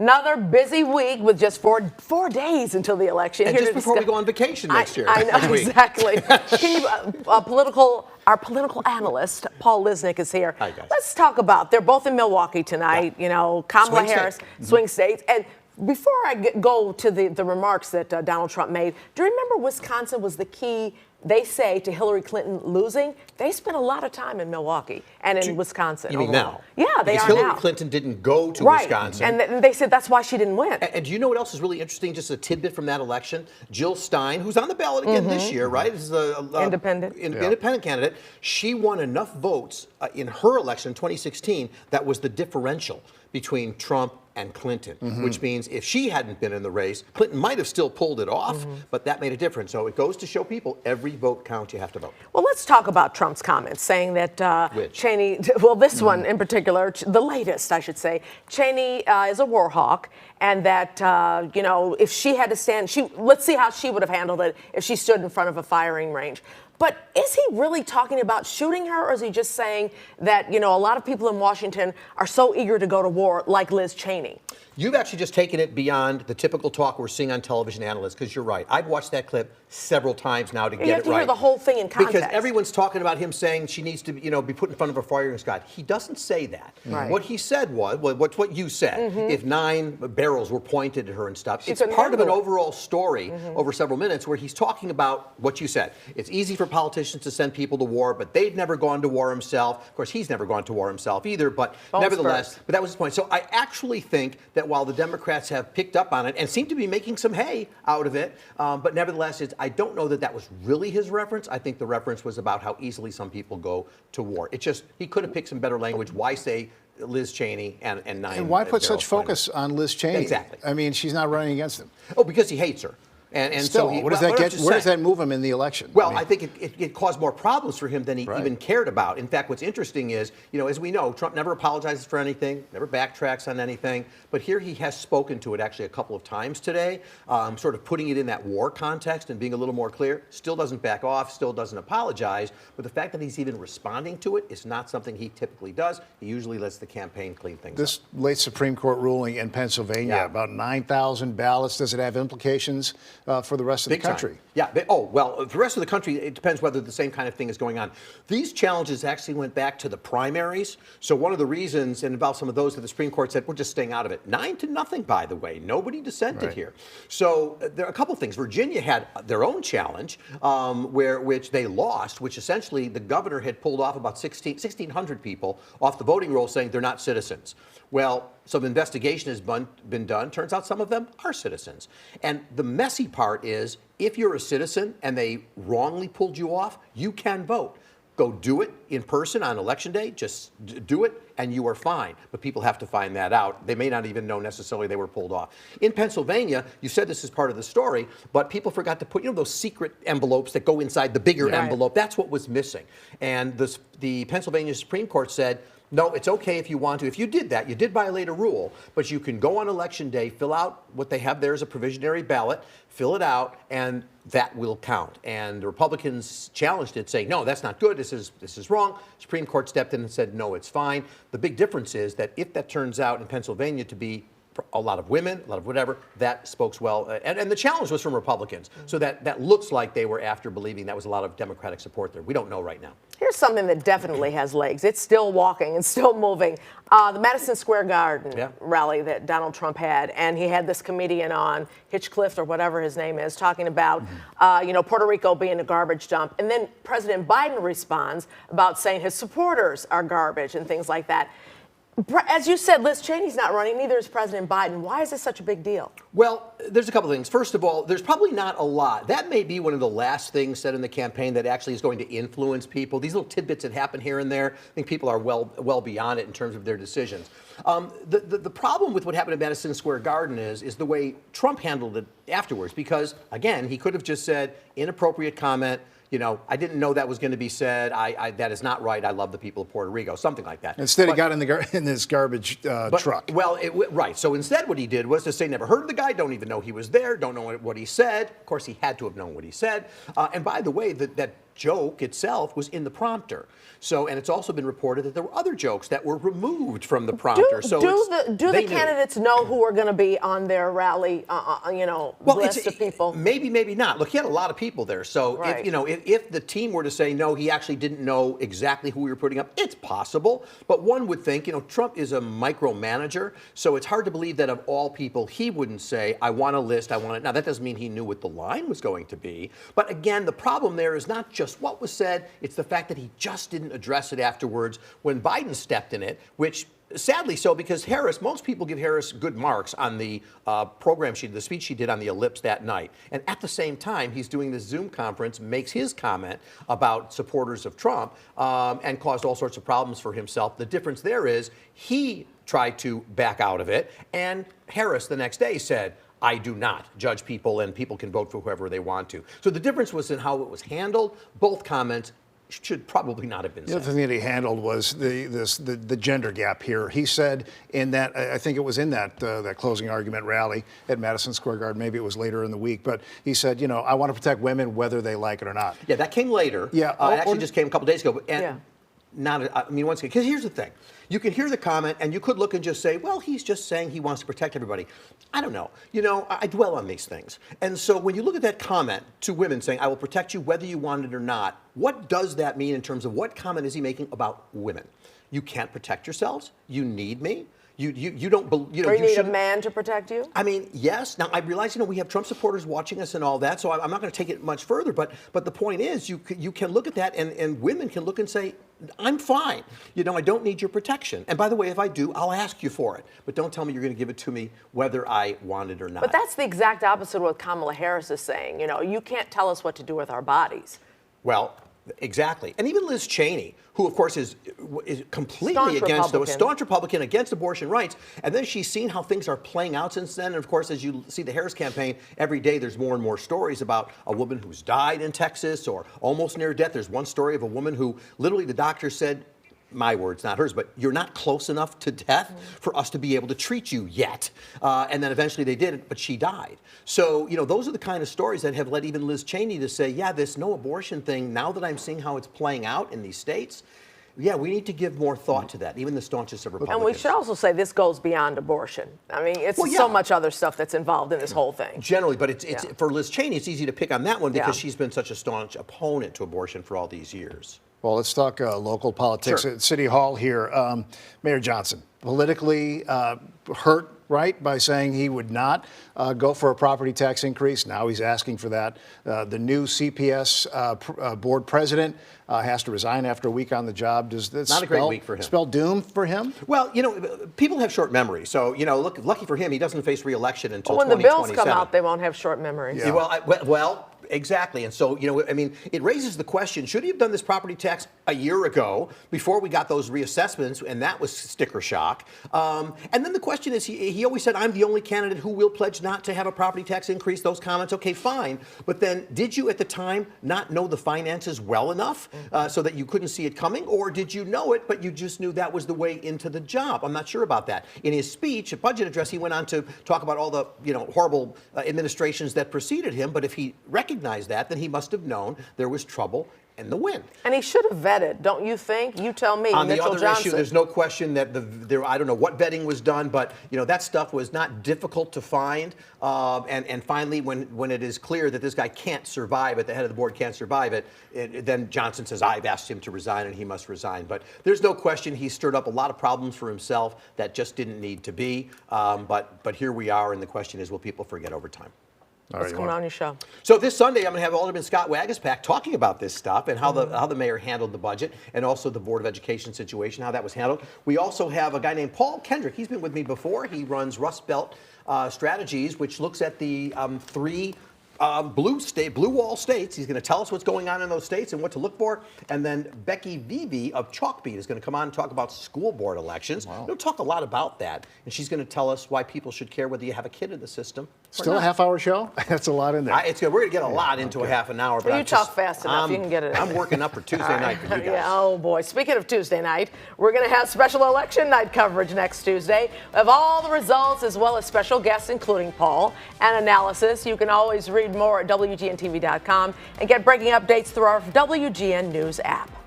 Another busy week with just four days until the election. And just before we go on vacation next year. I know, exactly. Can you, our political analyst, Paul Lisnick, is here. Hi, guys. Let's talk about, they're both in Milwaukee tonight, Yeah. you know, Kamala Swing Harris, state. swing states. And before I go to the remarks that Donald Trump made, do you remember Wisconsin was the key, they say, to Hillary Clinton losing? They spent a lot of time in Milwaukee and in Wisconsin. You mean now? Yeah, they because are Hillary now. Clinton didn't go to Right. Wisconsin. And they said that's why she didn't win. And do you know what else is really interesting? Just a tidbit from that election. Jill Stein, who's on the ballot again this year, right? Is the independent candidate. She won enough votes in her election in 2016 that was the differential between Trump and Clinton, which means if she hadn't been in the race, Clinton might have still pulled it off, but that made a difference. So it goes to show people every vote counts. You have to vote. Well, let's talk about Trump's comments saying that Cheney, well, this one in particular, the latest, I should say, Cheney is a war hawk, and that, you know, if she had to stand, let's see how she would have handled it if she stood in front of a firing range. But is he really talking about shooting her, or is he just saying that, you know, a lot of people in Washington are so eager to go to war, like Liz Cheney? You've actually just taken it beyond the typical talk we're seeing on television analysts, because you're right. I've watched that clip several times now to get it right. You have to hear the whole thing in context. Because everyone's talking about him saying she needs to, you know, be put in front of a firing squad. He doesn't say that. Right. What he said was, what you said, if 9 barrels were pointed at her and stuff, She it's couldn't part of an handle it. overall story over several minutes where he's talking about what you said. It's easy for politicians to send people to war, but they've never gone to war himself. Of course, he's never gone to war himself either, but nevertheless, but that was his point. So I actually think that while the Democrats have picked up on it and seem to be making some hay out of it, but nevertheless, I don't know that that was really his reference. I think the reference was about how easily some people go to war. It just, he could have picked some better language. Why say Liz Cheney and 9? And why put such focus on Liz Cheney? Exactly. I mean, she's not running against him. Oh, because he hates her. And still, so he, what does that get? Where does that move him in the election? Well, I think it caused more problems for him than he even cared about. In fact, what's interesting is, you know, as we know, Trump never apologizes for anything, never backtracks on anything. But here he has spoken to it actually a couple of times today, sort of putting it in that war context and being a little more clear. Still doesn't back off, still doesn't apologize. But the fact that he's even responding to it is not something he typically does. He usually lets the campaign clean things up. This late Supreme Court ruling in Pennsylvania, about 9,000 ballots, does it have implications for the rest of the country? Yeah. Well, the rest of the country, it depends whether the same kind of thing is going on. These challenges actually went back to the primaries. So one of the reasons, and about some of those that the Supreme Court said, we're just staying out of it. 9-0, by the way. Nobody dissented here. So there are a couple of things. Virginia had their own challenge, which they lost, which essentially the governor had pulled off about 1,600 people off the voting roll saying they're not citizens. Well, some investigation has been done. Turns out some of them are citizens. And the messy part is, if you're a citizen and they wrongly pulled you off, you can vote. Go do it in person on election day. Just do it, and you are fine. But people have to find that out. They may not even know necessarily they were pulled off. In Pennsylvania, you said this is part of the story, but people forgot to put, you know, those secret envelopes that go inside the bigger envelope. That's what was missing. And the Pennsylvania Supreme Court said, no, it's okay if you want to. If you did that, you did violate a rule, but you can go on election day, fill out what they have there as a provisionary ballot, fill it out, and that will count. And the Republicans challenged it, saying, no, that's not good. This is wrong. Supreme Court stepped in and said, no, it's fine. The big difference is that if that turns out in Pennsylvania to be a lot of women, a lot of whatever, that spoke well. And the challenge was from Republicans. So that looks like they were after believing that was a lot of Democratic support there. We don't know right now. Here's something that definitely has legs. It's still walking and still moving. The Madison Square Garden rally that Donald Trump had, and he had this comedian on, Hitchcliffe or whatever his name is, talking about, you know, Puerto Rico being a garbage dump. And then President Biden responds about saying his supporters are garbage and things like that. As you said, Liz Cheney's not running, neither is President Biden. Why is this such a big deal? Well, there's a couple of things. First of all, there's probably not a lot. That may be one of the last things said in the campaign that actually is going to influence people. These little tidbits that happen here and there, I think people are well beyond it in terms of their decisions. The problem with what happened at Madison Square Garden is the way Trump handled it afterwards, because, again, he could have just said inappropriate comment. You know, I didn't know that was going to be said. That is not right. I love the people of Puerto Rico, something like that. Instead, he got in this garbage truck. Well, right. So instead, what he did was to say, never heard of the guy, don't even know he was there, don't know what he said. Of course, he had to have known what he said. And by the way, that joke itself was in the prompter. So, and it's also been reported that there were other jokes that were removed from the prompter. Do the candidates know who are going to be on their rally, list of people? Maybe, maybe not. Look, he had a lot of people there. So, Right. if the team were to say, no, he actually didn't know exactly who we were putting up, it's possible. But one would think, Trump is a micromanager. So it's hard to believe that of all people, he wouldn't say, I want a list, I want it. Now, that doesn't mean he knew what the line was going to be. But again, the problem there is not just what was said, it's the fact that he just didn't address it afterwards when Biden stepped in it, which sadly so, because Harris, most people give Harris good marks on the the speech she did on the Ellipse that night. And at the same time, he's doing this Zoom conference, makes his comment about supporters of Trump, and caused all sorts of problems for himself. The difference there is he tried to back out of it, and Harris the next day said, I do not judge people, and people can vote for whoever they want to. So the difference was in how it was handled. Both comments should probably not have been The said. other thing that he handled was the gender gap here. He said in that, I think it was in that closing argument rally at Madison Square Garden, maybe it was later in the week, but he said, I want to protect women whether they like it or not. Yeah, that came later. Yeah. It actually just came a couple days ago. And Yeah. once again, because here's the thing. You can hear the comment, and you could look and just say, well, he's just saying he wants to protect everybody. I don't know. I dwell on these things. And so when you look at that comment to women saying, I will protect you whether you want it or not, what does that mean in terms of what comment is he making about women? You can't protect yourselves. You need me. You don't believe. Or you need a man to protect you? I mean, yes. Now, I realize, we have Trump supporters watching us and all that, so I'm not going to take it much further. But the point is, you can look at that, and women can look and say, I'm fine. I don't need your protection. And by the way, if I do, I'll ask you for it. But don't tell me you're going to give it to me whether I want it or not. But that's the exact opposite of what Kamala Harris is saying. You can't tell us what to do with our bodies. Well, exactly. And even Liz Cheney, who, of course, is completely against a staunch Republican against abortion rights. And then she's seen how things are playing out since then. And, of course, as you see the Harris campaign, every day there's more and more stories about a woman who's died in Texas or almost near death. There's one story of a woman who literally the doctor said, my words, not hers, but you're not close enough to death for us to be able to treat you yet. And then eventually they did it, but she died. So, those are the kind of stories that have led even Liz Cheney to say, yeah, this no abortion thing, now that I'm seeing how it's playing out in these states, yeah, we need to give more thought to that, even the staunchest of Republicans. And we should also say this goes beyond abortion. I mean, it's so much other stuff that's involved in this whole thing. Generally, but it's for Liz Cheney, it's easy to pick on that one because she's been such a staunch opponent to abortion for all these years. Well, let's talk local politics Sure. at City Hall here. Mayor Johnson, politically hurt, right, by saying he would not go for a property tax increase. Now he's asking for that. The new CPS board president has to resign after a week on the job. Does this Not a great week for him. Spell doom for him? Well, people have short memory. So, look, lucky for him, he doesn't face re-election until When the 2027. bills come out, they won't have short memories. Yeah. Well, exactly. And so, it raises the question, should he have done this property tax a year ago before we got those reassessments? And that was sticker shock. And then the question is, he always said, I'm the only candidate who will pledge not to have a property tax increase. Those comments, okay, fine. But then did you at the time not know the finances well enough so that you couldn't see it coming? Or did you know it, but you just knew that was the way into the job? I'm not sure about that. In his speech, a budget address, he went on to talk about all the horrible administrations that preceded him. But if he recognized that, then he must have known there was trouble in the wind. And he should have vetted, don't you think? You tell me, On Mitchell the other Johnson. issue, there's no question that I don't know what vetting was done, but that stuff was not difficult to find. And finally, when it is clear that this guy can't survive it, the head of the board can't survive it, then Johnson says, I've asked him to resign and he must resign. But there's no question he stirred up a lot of problems for himself that just didn't need to be. But here we are, and the question is, will people forget over time? What's going on your show? So this Sunday, I'm going to have Alderman Scott Waguespack talking about this stuff and how the mayor handled the budget and also the Board of Education situation, how that was handled. We also have a guy named Paul Kendrick. He's been with me before. He runs Rust Belt Strategies, which looks at the three blue wall states. He's going to tell us what's going on in those states and what to look for. And then Becky Vivi of Chalkbeat is going to come on and talk about school board elections. Wow. We'll talk a lot about that. And she's going to tell us why people should care whether you have a kid in the system. Still a half-hour show? That's a lot in there. We're going to get a lot into a half an hour. But You talk fast enough. You can get it in. I'm working up for Tuesday night for you guys. Yeah, oh boy. Speaking of Tuesday night, we're going to have special election night coverage next Tuesday of all the results as well as special guests, including Paul, and analysis. You can always read Read more at WGNTV.com and get breaking updates through our WGN News app.